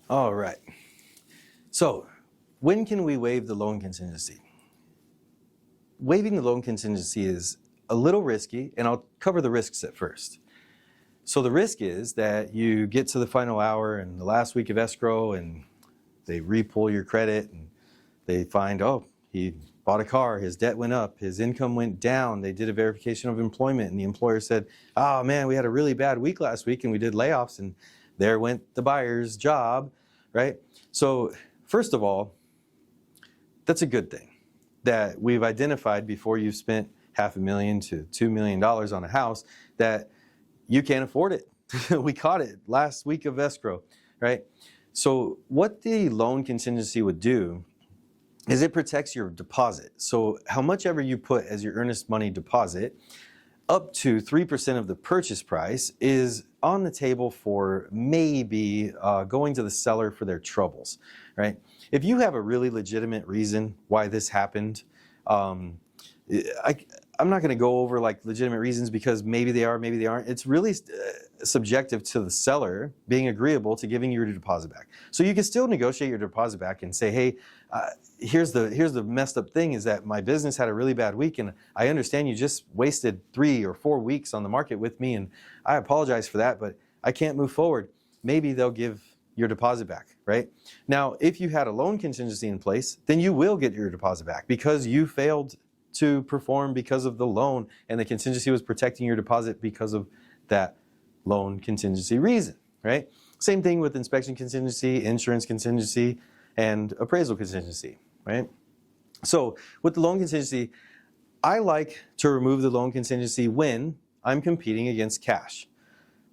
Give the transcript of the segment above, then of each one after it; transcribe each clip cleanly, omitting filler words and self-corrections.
All right. So when can we waive the loan contingency? Waiving the loan contingency is a little risky, and I'll cover the risks at first. So the risk is that you get to the final hour and the last week of escrow and they re-pull your credit and they find, oh, he bought a car, his debt went up, his income went down, they did a verification of employment and the employer said, oh man, we had a really bad week last week and we did layoffs and there went the buyer's job, right? So first of all, that's a good thing that we've identified before you've spent $500,000 to $2 million on a house that you can't afford it. We caught it last week of escrow, right? So what the loan contingency would do is it protects your deposit. So how much ever you put as your earnest money deposit, up to 3% of the purchase price is on the table for maybe going to the seller for their troubles, right? If you have a really legitimate reason why this happened, I'm not going to go over like legitimate reasons because maybe they are, maybe they aren't. It's really subjective to the seller being agreeable to giving you your deposit back. So you can still negotiate your deposit back and say, hey, here's the messed up thing is that my business had a really bad week and I understand you just wasted 3 or 4 weeks on the market with me and I apologize for that, but I can't move forward. Maybe they'll give your deposit back, right? Now, if you had a loan contingency in place, then you will get your deposit back because you failed to perform because of the loan and the contingency was protecting your deposit because of that loan contingency reason, right? Same thing with inspection contingency, insurance contingency, and appraisal contingency, right? So with the loan contingency, I like to remove the loan contingency when I'm competing against cash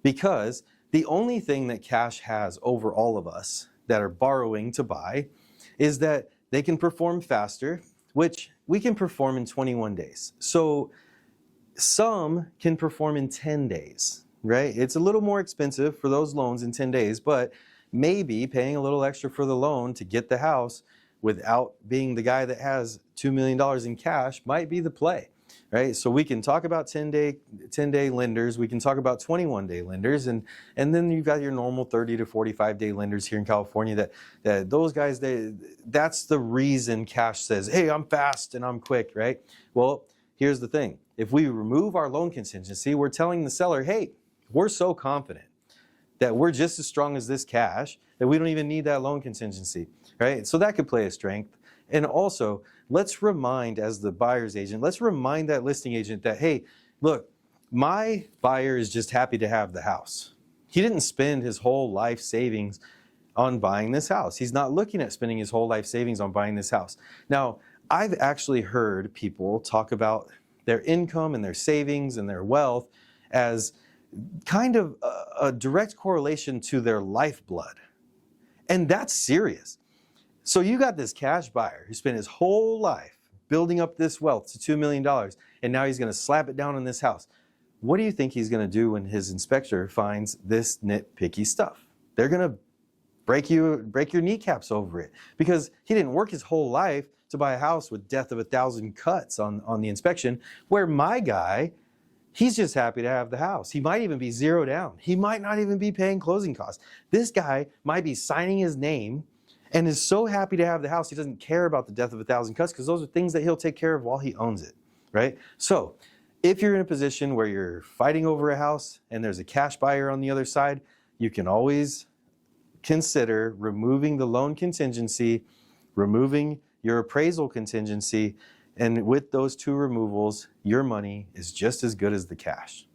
because the only thing that cash has over all of us that are borrowing to buy is that they can perform faster, which we can perform in 21 days. So some can perform in 10 days, right? It's a little more expensive for those loans in 10 days, but maybe paying a little extra for the loan to get the house without being the guy that has $2 million in cash might be the play, right? So we can talk about 10-day lenders, we can talk about 21-day lenders, and then you've got your normal 30 to 45-day lenders here in California that those guys, that's the reason cash says, hey, I'm fast and I'm quick, right? Well, here's the thing. If we remove our loan contingency, we're telling the seller, hey, we're so confident that we're just as strong as this cash that we don't even need that loan contingency, right? So that could play a strength. And also, let's remind, as the buyer's agent, let's remind that listing agent that, hey, look, my buyer is just happy to have the house. He didn't spend his whole life savings on buying this house. He's not looking at spending his whole life savings on buying this house. Now, I've actually heard people talk about their income and their savings and their wealth as kind of a direct correlation to their lifeblood. And that's serious. So you got this cash buyer who spent his whole life building up this wealth to $2 million, and now he's going to slap it down on this house. What do you think he's going to do when his inspector finds this nitpicky stuff? They're going to break your kneecaps over it because he didn't work his whole life to buy a house with death of 1,000 cuts on the inspection, where my guy, he's just happy to have the house. He might even be zero down. He might not even be paying closing costs. This guy might be signing his name and is so happy to have the house, he doesn't care about the death of 1,000 cuts because those are things that he'll take care of while he owns it, right? So if you're in a position where you're fighting over a house and there's a cash buyer on the other side, you can always consider removing the loan contingency, removing your appraisal contingency, and with those two removals, your money is just as good as the cash.